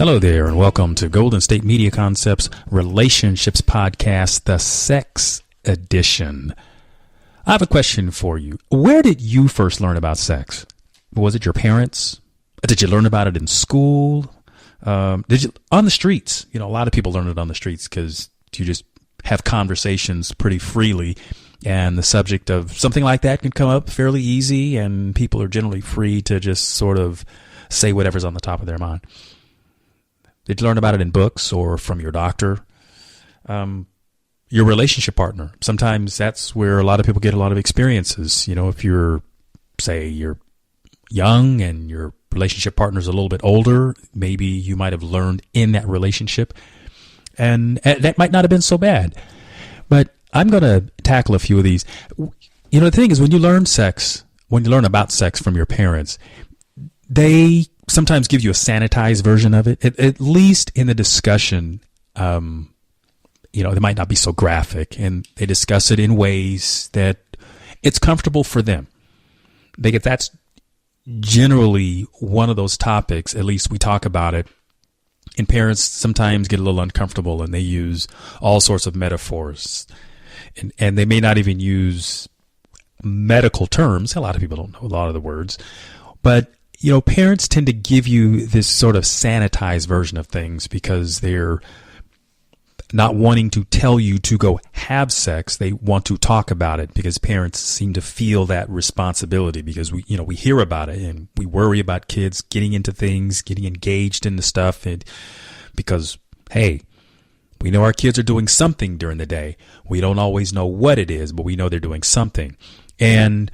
Hello there, and welcome to Golden State Media Concepts Relationships Podcast, the Sex Edition. I have a question for you. Where did you first learn about sex? Was it your parents? Did you learn about it in school? Did you on the streets? You know, a lot of people learn it on the streets because you just have conversations pretty freely, and the subject of something like that can come up fairly easy, and people are generally free to just sort of say whatever's on the top of their mind. Did you learn about it in books or from your doctor? Your relationship partner. Sometimes that's where a lot of people get a lot of experiences. You know, if you're young and your relationship partner's a little bit older, maybe you might have learned in that relationship. And that might not have been so bad. But I'm going to tackle a few of these. You know, the thing is, when you learn about sex from your parents, they sometimes give you a sanitized version of it, at least in the discussion. They might not be so graphic, and they discuss it in ways that it's comfortable for them. That's generally one of those topics, at least we talk about it, and parents sometimes get a little uncomfortable, and they use all sorts of metaphors, and they may not even use medical terms. A lot of people don't know a lot of the words, but you know, parents tend to give you this sort of sanitized version of things because they're not wanting to tell you to go have sex. They want to talk about it because parents seem to feel that responsibility because we hear about it and we worry about kids getting into things, getting engaged in the stuff. And because, hey, we know our kids are doing something during the day. We don't always know what it is, but we know they're doing something. And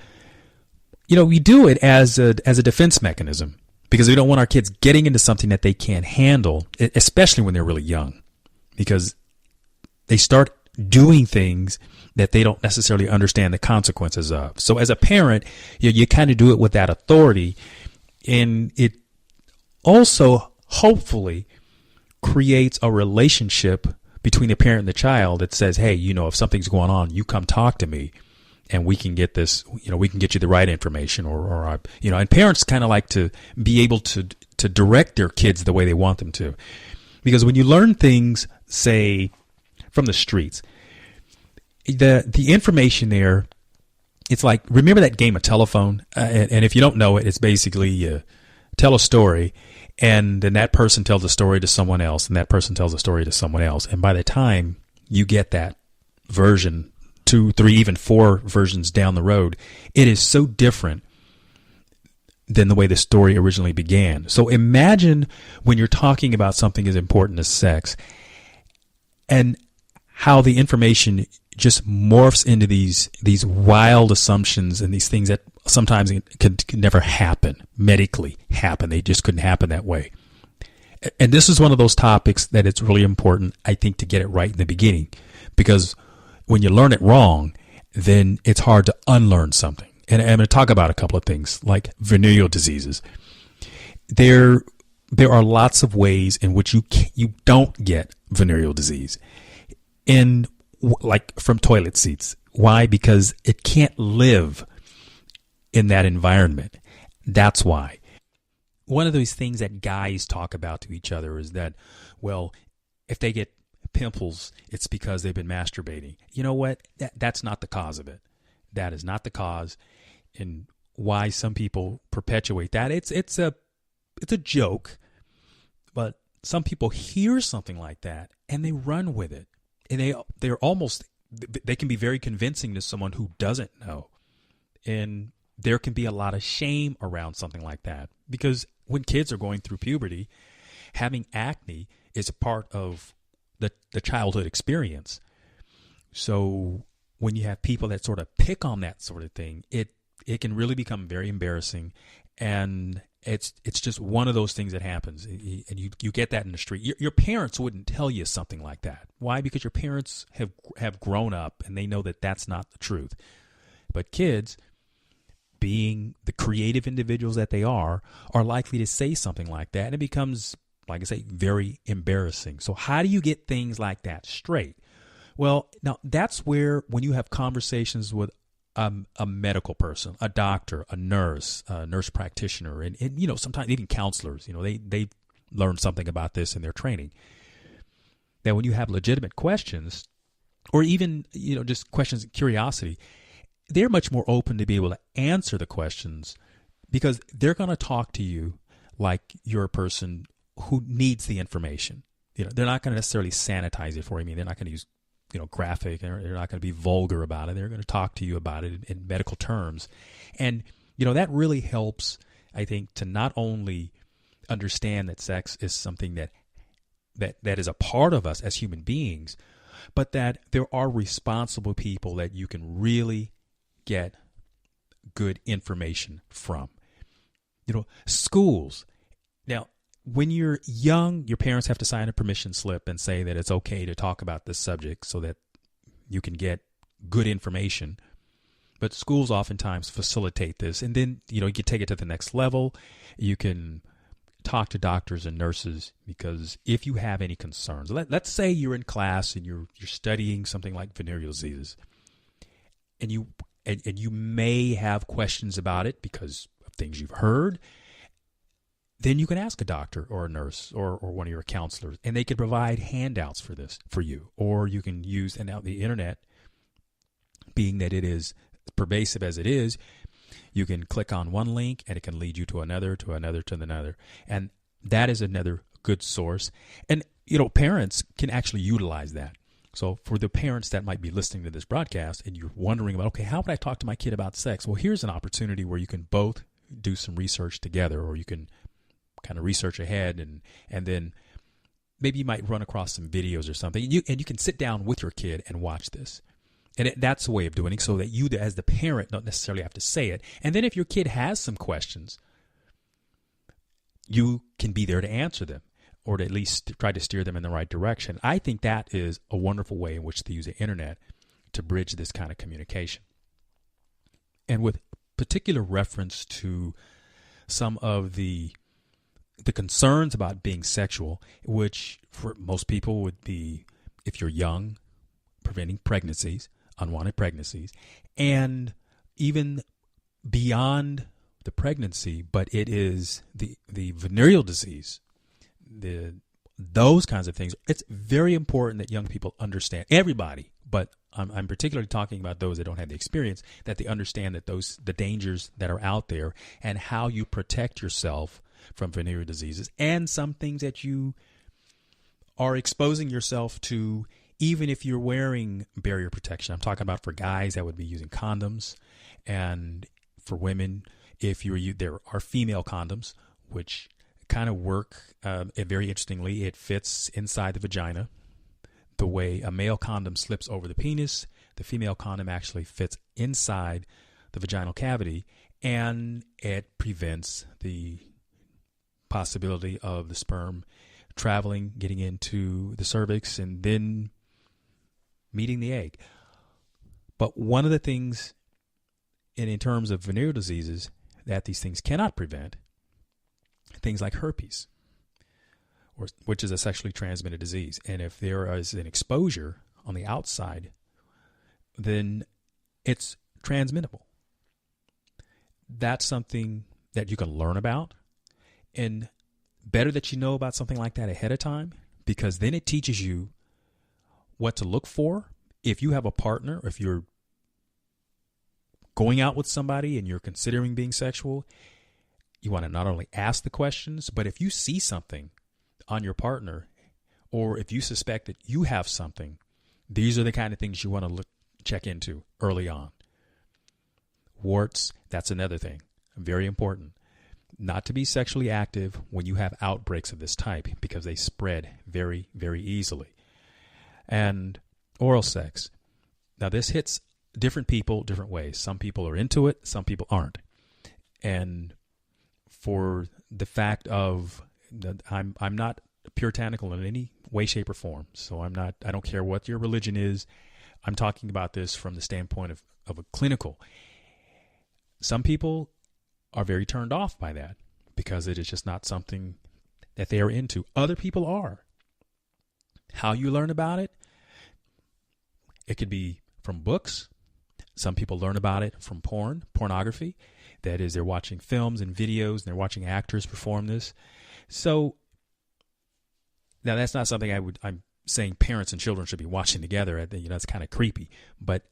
you know, we do it as a defense mechanism because we don't want our kids getting into something that they can't handle, especially when they're really young, because they start doing things that they don't necessarily understand the consequences of. So as a parent, you kind of do it with that authority, and it also hopefully creates a relationship between the parent and the child that says, hey, you know, if something's going on, you come talk to me. And we can get this, you know, we can get you the right information and parents kind of like to be able to direct their kids the way they want them to. Because when you learn things, say, from the streets, the information there, it's like, remember that game of telephone? And if you don't know it, it's basically you tell a story and then that person tells a story to someone else and that person tells a story to someone else. And by the time you get that version, 2, 3, even 4 versions down the road, it is so different than the way the story originally began. So imagine when you're talking about something as important as sex and how the information just morphs into these wild assumptions and these things that sometimes could never happen, medically happen. They just couldn't happen that way. And this is one of those topics that it's really important, I think, to get it right in the beginning, because when you learn it wrong, then it's hard to unlearn something. And I'm going to talk about a couple of things like venereal diseases. There are lots of ways in which you don't get venereal disease, like from toilet seats. Why? Because it can't live in that environment. That's why. One of those things that guys talk about to each other is that, well, if they get pimples, it's because they've been masturbating. You know what? That's not the cause of it. That is not the cause. And why some people perpetuate that, it's a joke. But some people hear something like that and they run with it, and they can be very convincing to someone who doesn't know. And there can be a lot of shame around something like that, because when kids are going through puberty, having acne is a part of the childhood experience. So when you have people that sort of pick on that sort of thing, it can really become very embarrassing, and it's just one of those things that happens. And you get that in the street. Your parents wouldn't tell you something like that. Why? Because your parents have grown up and they know that that's not the truth. But kids, being the creative individuals that they are likely to say something like that, and it becomes, like I say, very embarrassing. So how do you get things like that straight? Well, now that's where, when you have conversations with a medical person, a doctor, a nurse practitioner, and sometimes even counselors, they learned something about this in their training. Now, when you have legitimate questions, or even, just questions of curiosity, they're much more open to be able to answer the questions because they're going to talk to you like you're a person who needs the information. They're not going to necessarily sanitize it for you. I mean, they're not going to use, graphic, and they're not going to be vulgar about it. They're going to talk to you about it in medical terms. And, that really helps, I think, to not only understand that sex is something that is a part of us as human beings, but that there are responsible people that you can really get good information from. Schools. Now, when you're young, your parents have to sign a permission slip and say that it's okay to talk about this subject so that you can get good information. But schools oftentimes facilitate this. And then, you can take it to the next level. You can talk to doctors and nurses, because if you have any concerns, let's say you're in class and you're studying something like venereal diseases, and you may have questions about it because of things you've heard, then you can ask a doctor or a nurse or one of your counselors, and they can provide handouts for this for you. Or you can use, and now the internet, being that it is pervasive as it is, you can click on one link and it can lead you to another, to another, to another. And that is another good source. And, parents can actually utilize that. So for the parents that might be listening to this broadcast and you're wondering about, okay, how would I talk to my kid about sex? Well, here's an opportunity where you can both do some research together, or you can kind of research ahead, and then maybe you might run across some videos or something. And you can sit down with your kid and watch this. And that's a way of doing it, so that you, as the parent, don't necessarily have to say it. And then if your kid has some questions, you can be there to answer them, or to at least try to steer them in the right direction. I think that is a wonderful way in which to use the internet to bridge this kind of communication. And with particular reference to some of the concerns about being sexual, which for most people would be, if you're young, preventing pregnancies, unwanted pregnancies, and even beyond the pregnancy, but it is the venereal disease, those kinds of things. It's very important that young people understand, everybody, but I'm particularly talking about those that don't have the experience, that they understand that the dangers that are out there and how you protect yourself from venereal diseases, and some things that you are exposing yourself to, even if you're wearing barrier protection. I'm talking about for guys that would be using condoms, and for women, there are female condoms, which kind of work very interestingly. It fits inside the vagina. The way a male condom slips over the penis, the female condom actually fits inside the vaginal cavity, and it prevents the possibility of the sperm traveling, getting into the cervix, and then meeting the egg. But one of the things in terms of venereal diseases that these things cannot prevent, things like herpes, which is a sexually transmitted disease. And if there is an exposure on the outside, then it's transmittable. That's something that you can learn about, and better that you know about something like that ahead of time, because then it teaches you what to look for. If you have a partner, if you're going out with somebody and you're considering being sexual, you want to not only ask the questions, but if you see something on your partner, or if you suspect that you have something, these are the kind of things you want to check into early on. Warts, that's another thing, very important. Not to be sexually active when you have outbreaks of this type, because they spread very, very easily. And oral sex. Now, this hits different people different ways. Some people are into it, some people aren't. And for the fact of that, I'm not puritanical in any way, shape, or form. So I don't care what your religion is. I'm talking about this from the standpoint of a clinical. Some people are very turned off by that because it is just not something that they are into. Other people are. How you learn about it, it could be from books. Some people learn about it from pornography. That is, they're watching films and videos, and they're watching actors perform this. So Now, that's not something I'm saying parents and children should be watching together. I think, that's kind of creepy. But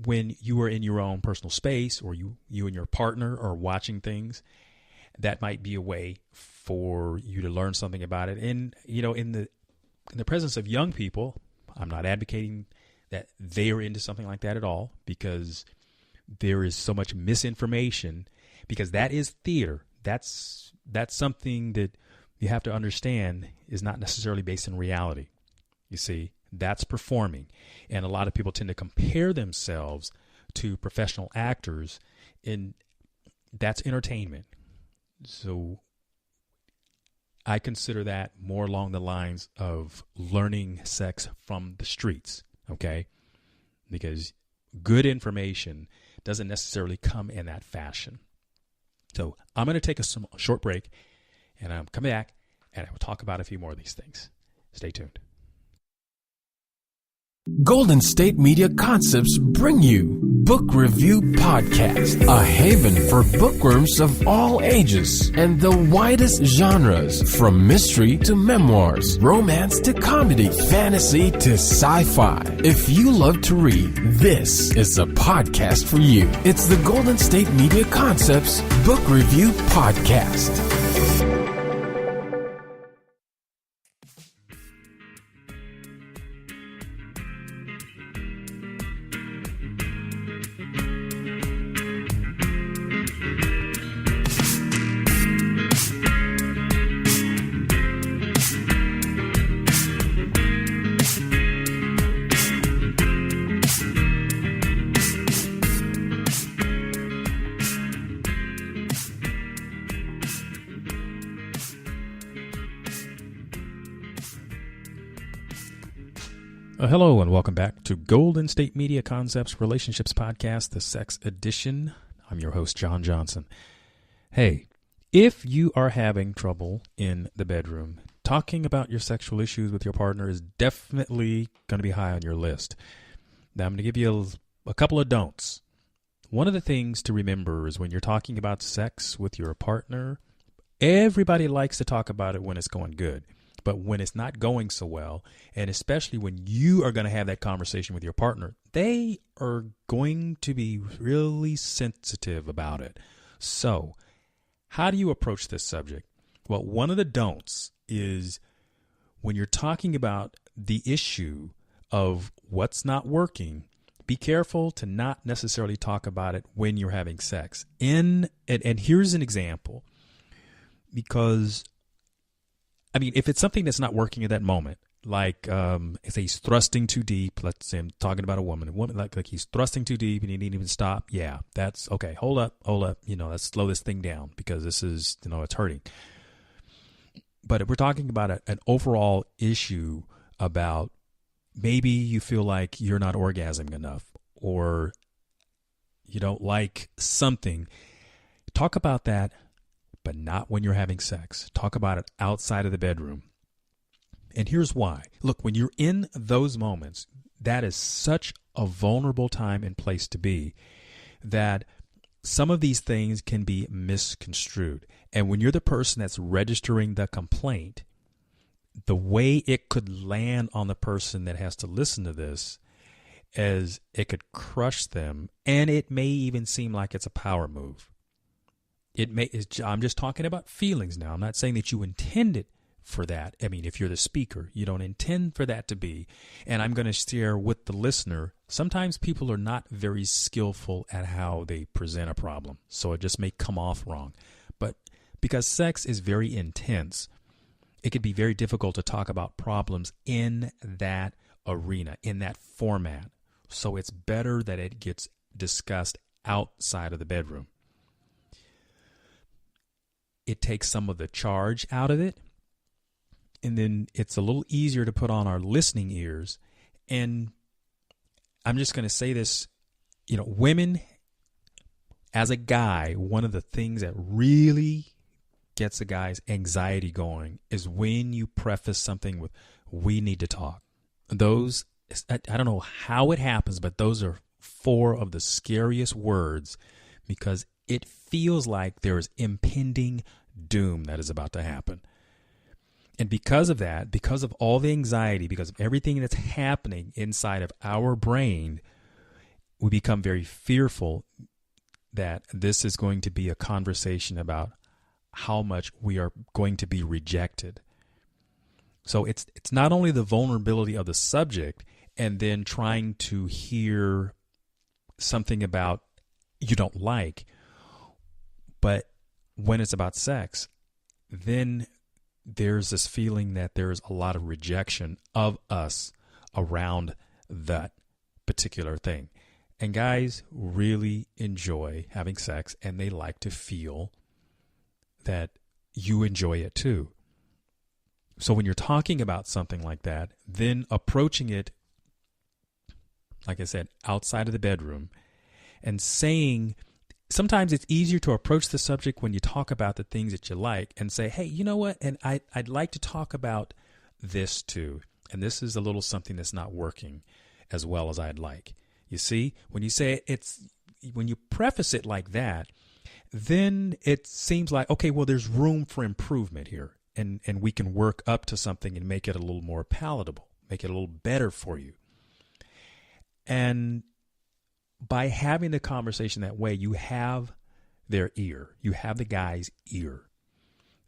when you are in your own personal space, or you and your partner are watching things, that might be a way for you to learn something about it. And, in the presence of young people, I'm not advocating that they are into something like that at all, because there is so much misinformation, because that is theater. That's something that you have to understand is not necessarily based in reality. You see, that's performing. And a lot of people tend to compare themselves to professional actors, and that's entertainment. So I consider that more along the lines of learning sex from the streets, okay? Because good information doesn't necessarily come in that fashion. So I'm going to take a short break, and I'm coming back, and I will talk about a few more of these things. Stay tuned. Golden State Media Concepts bring you Book Review Podcast, a haven for bookworms of all ages and the widest genres, from mystery to memoirs, romance to comedy, fantasy to sci-fi. If you love to read, this is a podcast for you. It's the Golden State Media Concepts Book Review Podcast. Hello and welcome back to Golden State Media Concepts Relationships Podcast, the Sex Edition. I'm your host, John Johnson. Hey, if you are having trouble in the bedroom, talking about your sexual issues with your partner is definitely going to be high on your list. Now, I'm going to give you a couple of don'ts. One of the things to remember is when you're talking about sex with your partner, everybody likes to talk about it when it's going good. But when it's not going so well, and especially when you are going to have that conversation with your partner, they are going to be really sensitive about it. So how do you approach this subject? Well, one of the don'ts is when you're talking about the issue of what's not working, be careful to not necessarily talk about it when you're having sex. And here's an example, because if it's something that's not working at that moment, like if he's thrusting too deep, let's say I'm talking about a woman like he's thrusting too deep and he didn't even stop. Yeah, that's okay. Hold up. Let's slow this thing down, because this is, it's hurting. But if we're talking about an overall issue about maybe you feel like you're not orgasming enough, or you don't like something, talk about that, but not when you're having sex. Talk about it outside of the bedroom. And here's why. Look, when you're in those moments, that is such a vulnerable time and place to be, that some of these things can be misconstrued. And when you're the person that's registering the complaint, the way it could land on the person that has to listen to this is it could crush them, and it may even seem like it's a power move. I'm just talking about feelings now. I'm not saying that you intend it for that. If you're the speaker, you don't intend for that to be. And I'm going to share with the listener, sometimes people are not very skillful at how they present a problem, so it just may come off wrong. But because sex is very intense, it could be very difficult to talk about problems in that arena, in that format. So it's better that it gets discussed outside of the bedroom. It takes some of the charge out of it, and then it's a little easier to put on our listening ears. And I'm just going to say this, women, as a guy, one of the things that really gets a guy's anxiety going is when you preface something with, "We need to talk." Those, I don't know how it happens, but those are 4 of the scariest words, because it feels like there is impending doom that is about to happen. And because of that, because of all the anxiety, because of everything that's happening inside of our brain, we become very fearful that this is going to be a conversation about how much we are going to be rejected. So it's not only the vulnerability of the subject and then trying to hear something about you don't like, but when it's about sex, then there's this feeling that there's a lot of rejection of us around that particular thing. And guys really enjoy having sex, and they like to feel that you enjoy it too. So when you're talking about something like that, then approaching it, like I said, outside of the bedroom and saying, sometimes it's easier to approach the subject when you talk about the things that you like and say, hey, you know what? And I'd like to talk about this too. And this is a little something that's not working as well as I'd like. You see, when you say when you preface it like that, then it seems like, okay, well, there's room for improvement here. And we can work up to something and make it a little more palatable, make it a little better for you. And by having the conversation that way, you have their ear. You have the guy's ear.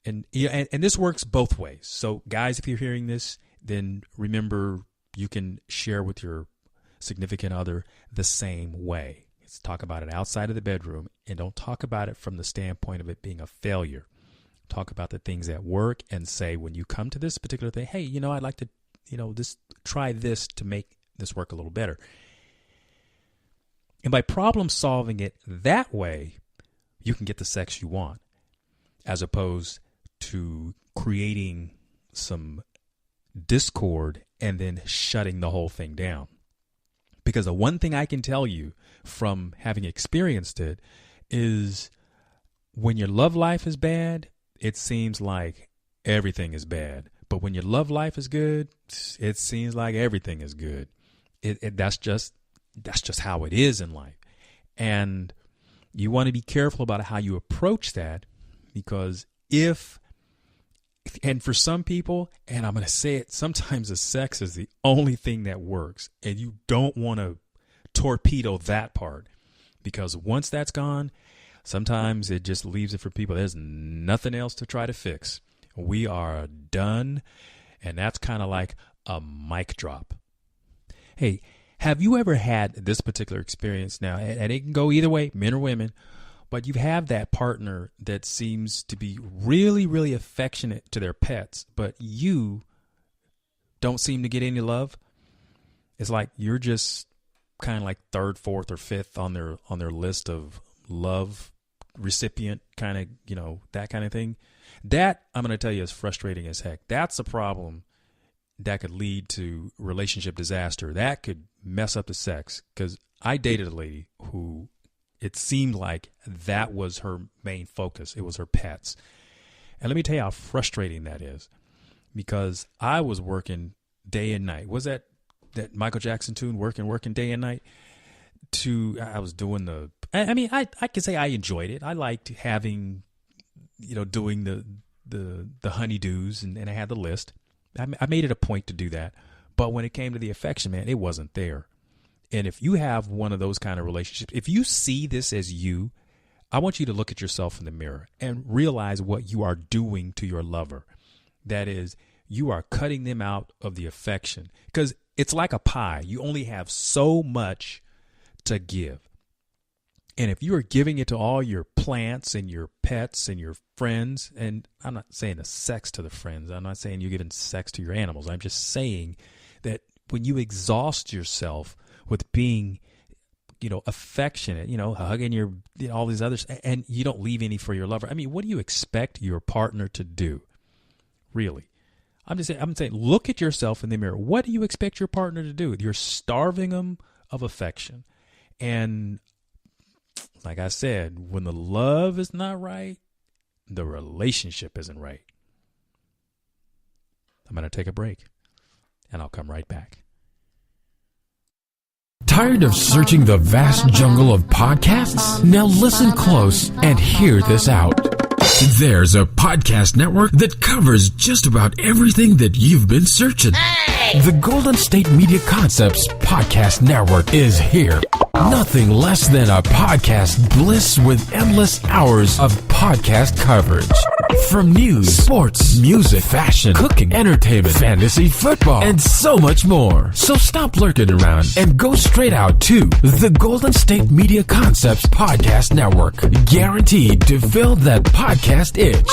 And this works both ways. So guys, if you're hearing this, then remember you can share with your significant other the same way. Let's talk about it outside of the bedroom, and don't talk about it from the standpoint of it being a failure. Talk about the things that work and say, when you come to this particular thing, hey, I'd like to, try this to make this work a little better. And by problem solving it that way, you can get the sex you want, as opposed to creating some discord and then shutting the whole thing down. Because the one thing I can tell you from having experienced it is when your love life is bad, it seems like everything is bad. But when your love life is good, it seems like everything is good. That's just how it is in life. And you want to be careful about how you approach that, because and for some people, and I'm going to say it, sometimes the sex is the only thing that works, and you don't want to torpedo that part, because once that's gone, sometimes it just leaves it for people. There's nothing else to try to fix. We are done, and that's kind of like a mic drop. Hey, have you ever had this particular experience now? And it can go either way, men or women, but you have that partner that seems to be really, really affectionate to their pets, but you don't seem to get any love. It's like you're just kind of like third, fourth, or fifth on their list of love recipient, kind of, that kind of thing. That, I'm going to tell you, is frustrating as heck. That's a problem that could lead to relationship disaster. That could mess up the sex, because I dated a lady who it seemed like that was her main focus. It was her pets. And let me tell you how frustrating that is, because I was working day and night. Was that Michael Jackson tune, working day and night? I was doing I can say I enjoyed it. I liked having, doing the honeydews, and I had the list. I made it a point to do that. But when it came to the affection, man, it wasn't there. And if you have one of those kind of relationships, if you see this as you, I want you to look at yourself in the mirror and realize what you are doing to your lover. That is, you are cutting them out of the affection, because it's like a pie. You only have so much to give. And if you are giving it to all your plants and your pets and your friends, and I'm not saying the sex to the friends, I'm not saying you're giving sex to your animals. I'm just saying that when you exhaust yourself with being, affectionate, hugging your, all these others, and you don't leave any for your lover. I mean, what do you expect your partner to do? Really? I'm saying, look at yourself in the mirror. What do you expect your partner to do? You're starving them of affection. And like I said, when the love is not right, the relationship isn't right. I'm going to take a break, and I'll come right back. Tired of searching the vast jungle of podcasts? Now listen close and hear this out. There's a podcast network that covers just about everything that you've been searching. The Golden State Media Concepts Podcast Network is here. Nothing less than a podcast bliss with endless hours of podcast coverage. From news, sports, music, fashion, cooking, entertainment, fantasy, football, and so much more. So stop lurking around and go straight out to the Golden State Media Concepts Podcast Network. Guaranteed to fill that podcast itch.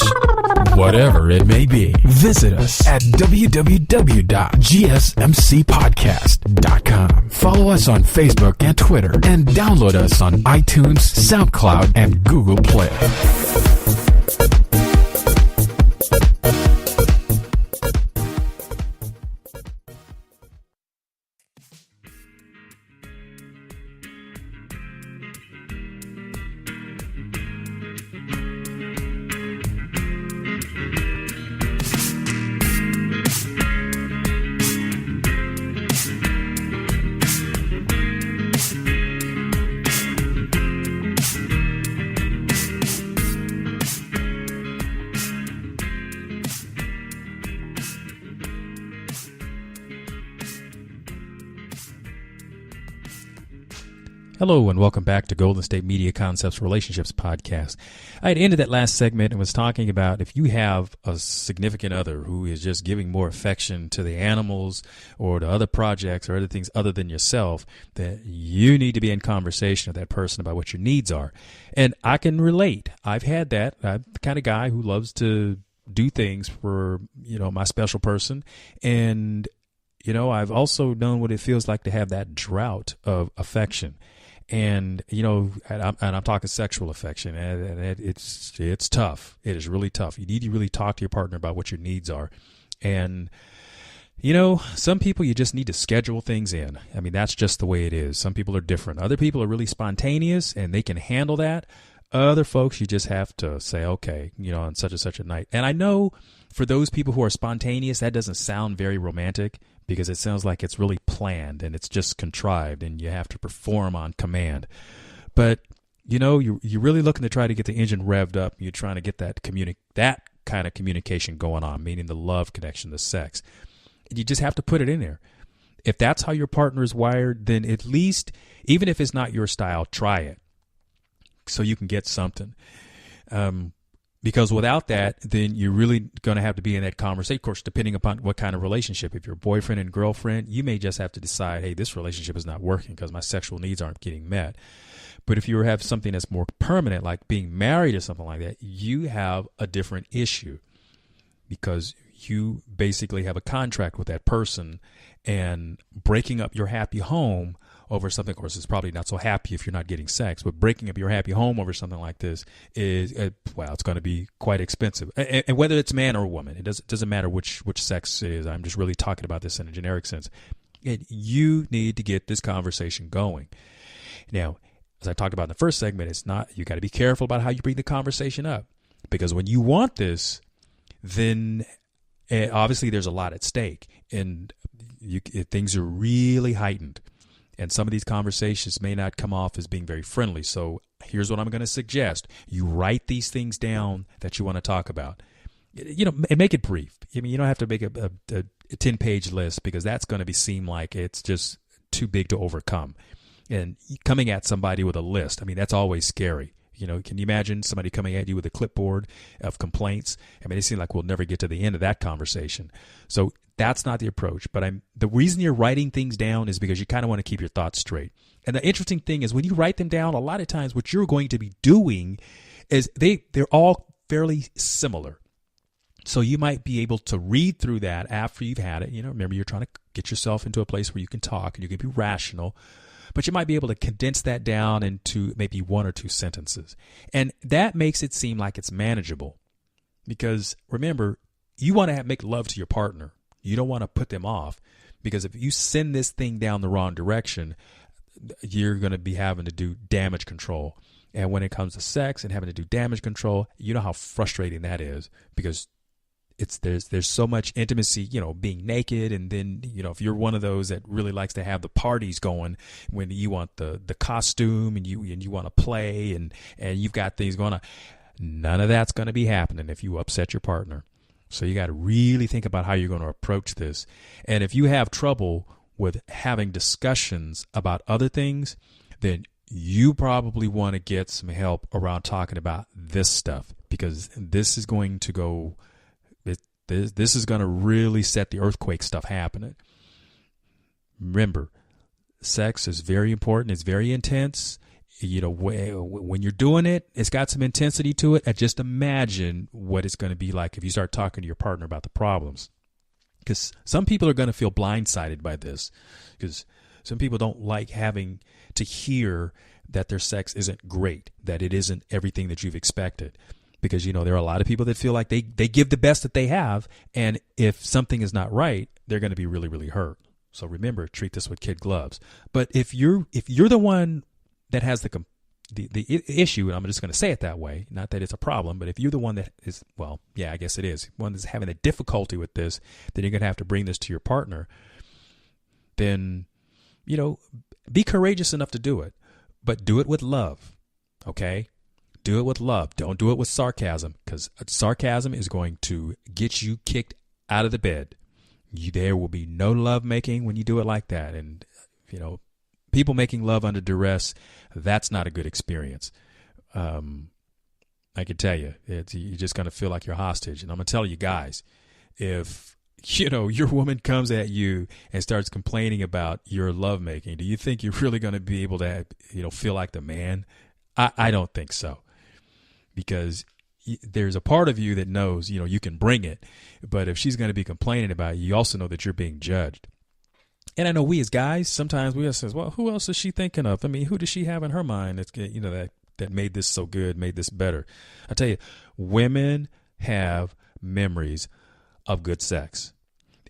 Whatever it may be. Visit us at www.gsmcpodcast.com. Follow us on Facebook and Twitter, and download us on iTunes, SoundCloud, and Google Play. Hello and welcome back to Golden State Media Concepts Relationships Podcast. I had ended that last segment and was talking about if you have a significant other who is just giving more affection to the animals or to other projects or other things other than yourself, that you need to be in conversation with that person about what your needs are. And I can relate. I've had that. I'm the kind of guy who loves to do things for, my special person. And, I've also known what it feels like to have that drought of affection. And, I'm talking sexual affection, and it's tough. It is really tough. You need to really talk to your partner about what your needs are. And, some people you just need to schedule things in. I mean, that's just the way it is. Some people are different. Other people are really spontaneous and they can handle that. Other folks, you just have to say, okay, on such and such a night. And I know for those people who are spontaneous, that doesn't sound very romantic, because it sounds like it's really planned and it's just contrived and you have to perform on command. But, you're really looking to try to get the engine revved up. You're trying to get that kind of communication going on, meaning the love connection, the sex. You just have to put it in there. If that's how your partner is wired, then at least, even if it's not your style, try it so you can get something. Because without that, then you're really going to have to be in that conversation. Of course, depending upon what kind of relationship. If you're boyfriend and girlfriend, you may just have to decide, hey, this relationship is not working because my sexual needs aren't getting met. But if you have something that's more permanent, like being married or something like that, you have a different issue because you basically have a contract with that person, and breaking up your happy home over something, of course, it's probably not so happy if you're not getting sex, but breaking up your happy home over something like this is, it's going to be quite expensive. And whether it's man or woman, it doesn't matter which sex it is. I'm just really talking about this in a generic sense. And you need to get this conversation going. Now, as I talked about in the first segment, you got to be careful about how you bring the conversation up, because when you want this, then obviously there's a lot at stake, and things are really heightened. And some of these conversations may not come off as being very friendly. So here's what I'm going to suggest. You write these things down that you want to talk about. And make it brief. I mean, you don't have to make a 10-page list, because that's going to seem like it's just too big to overcome. And coming at somebody with a list, I mean, that's always scary. Can you imagine somebody coming at you with a clipboard of complaints? I mean, it seems like we'll never get to the end of that conversation. So that's not the approach. But the reason you're writing things down is because you kind of want to keep your thoughts straight. And the interesting thing is, when you write them down, a lot of times what you're going to be doing is they're all fairly similar. So you might be able to read through that after you've had it. Remember, you're trying to get yourself into a place where you can talk and you can be rational. But you might be able to condense that down into maybe one or two sentences. And that makes it seem like it's manageable. Because remember, you want to make love to your partner. You don't want to put them off. Because if you send this thing down the wrong direction, you're going to be having to do damage control. And when it comes to sex and having to do damage control, you know how frustrating that is. Because there's so much intimacy, being naked. And then, if you're one of those that really likes to have the parties going, when you want the costume and you want to play and you've got things going on. None of that's going to be happening if you upset your partner. So you got to really think about how you're going to approach this. And if you have trouble with having discussions about other things, then you probably want to get some help around talking about this stuff, because this is going to go, this is going to really set the earthquake stuff happening. Remember, sex is very important. It's very intense. You know, when you're doing it, it's got some intensity to it. And just imagine what it's going to be like if you start talking to your partner about the problems. Because some people are going to feel blindsided by this, because some people don't like having to hear that their sex isn't great, that it isn't everything that you've expected. Because, you know, there are a lot of people that feel like they give the best that they have. And if something is not right, they're going to be really, really hurt. So remember, treat this with kid gloves. But if you're the one that has the issue, and I'm just going to say it that way, not that it's a problem, but if you're the one that is, well, yeah, I guess it is, one that's having a difficulty with this, then you're going to have to bring this to your partner. Then, you know, be courageous enough to do it, but do it with love, okay? Do it with love. Don't do it with sarcasm, because sarcasm is going to get you kicked out of the bed. There will be no love making when you do it like that. And, you know, people making love under duress, that's not a good experience. I can tell you, you're just going to feel like you're hostage. And I'm going to tell you guys, if, you know, your woman comes at you and starts complaining about your love making, do you think you're really going to be able to, you know, feel like the man? I don't think so. Because there's a part of you that knows, you know, you can bring it. But if she's going to be complaining about you, you also know that you're being judged. And I know we as guys, sometimes we just says, well, who else is she thinking of? I mean, who does she have in her mind that's, you know, that made this so good, made this better? I tell you, women have memories of good sex.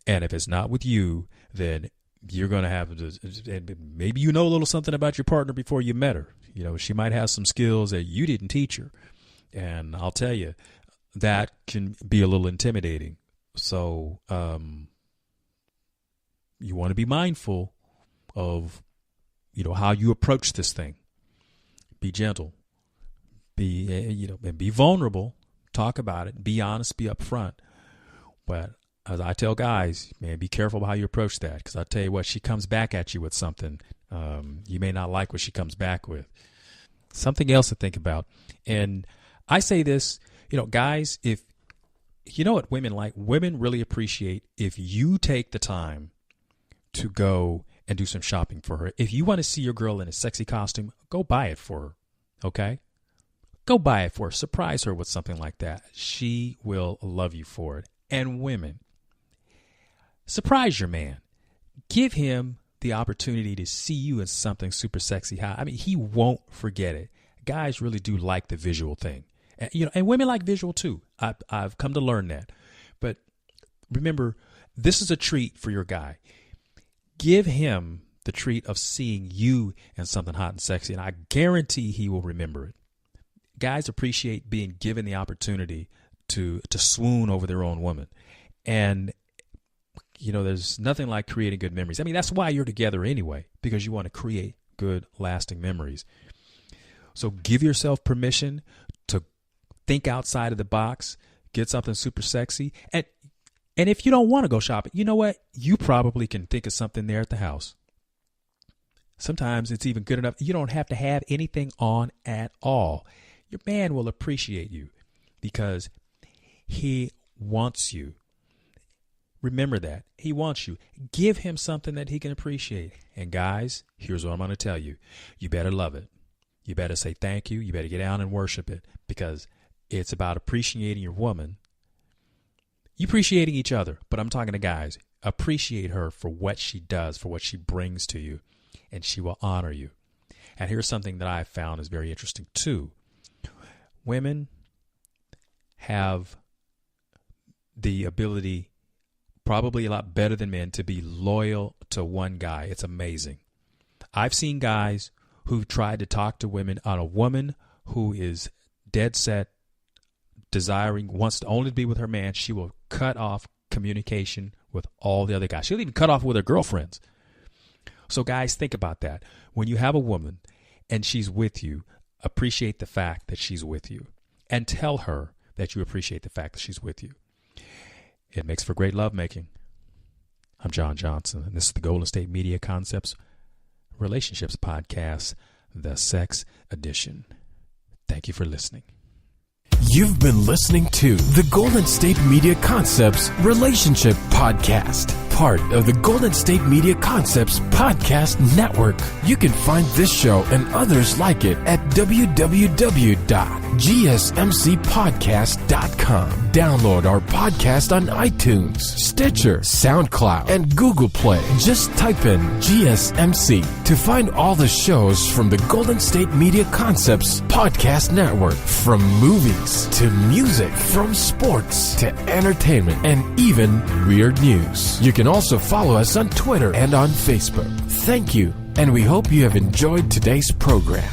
And if it's not with you, then you're going to have to, maybe you know a little something about your partner before you met her. You know, she might have some skills that you didn't teach her. And I'll tell you, that can be a little intimidating. So you want to be mindful of, you know, how you approach this thing. Be gentle. And be vulnerable. Talk about it. Be honest. Be upfront. But as I tell guys, man, be careful how you approach that. Because I tell you what, she comes back at you with something. You may not like what she comes back with. Something else to think about. And I say this, you know, guys, if you know what women like, women really appreciate if you take the time to go and do some shopping for her. If you want to see your girl in a sexy costume, go buy it for her. Okay? Go buy it for her. Surprise her with something like that. She will love you for it. And women, surprise your man. Give him the opportunity to see you in something super sexy hot. I mean, he won't forget it. Guys really do like the visual thing. You know, and women like visual too. I've come to learn that. But remember, this is a treat for your guy. Give him the treat of seeing you in something hot and sexy, and I guarantee he will remember it. Guys appreciate being given the opportunity to swoon over their own woman. And, you know, there's nothing like creating good memories. I mean, that's why you're together anyway, because you want to create good, lasting memories. So give yourself permission to think outside of the box, get something super sexy. And if you don't want to go shopping, you know what? You probably can think of something there at the house. Sometimes it's even good enough. You don't have to have anything on at all. Your man will appreciate you because he wants you. Remember that. He wants you. Give him something that he can appreciate. And guys, here's what I'm going to tell you. You better love it. You better say thank you. You better get down and worship it, because it's about appreciating your woman. You appreciating each other, but I'm talking to guys. Appreciate her for what she does, for what she brings to you, and she will honor you. And here's something that I found is very interesting too. Women have the ability, probably a lot better than men, to be loyal to one guy. It's amazing. I've seen guys who've tried to talk to women on a woman who is dead set, desiring, wants to only be with her man. She will cut off communication with all the other guys. She'll even cut off with her girlfriends. So guys, think about that. When you have a woman and she's with you, appreciate the fact that she's with you. and tell her that you appreciate the fact that she's with you. It makes for great lovemaking. I'm John Johnson, and this is the Golden State Media Concepts Relationships Podcast, the Sex Edition. Thank you for listening. You've been listening to the Golden State Media Concepts Relationship Podcast, part of the Golden State Media Concepts Podcast Network. You can find this show and others like it at www.gsmcpodcast.com. Download our podcast on iTunes, Stitcher, SoundCloud, and Google Play. Just type in GSMC to find all the shows from the Golden State Media Concepts Podcast Network, from movies to music, from sports to entertainment, and even weird news. You can also follow us on Twitter and on Facebook. Thank you, and we hope you have enjoyed today's program.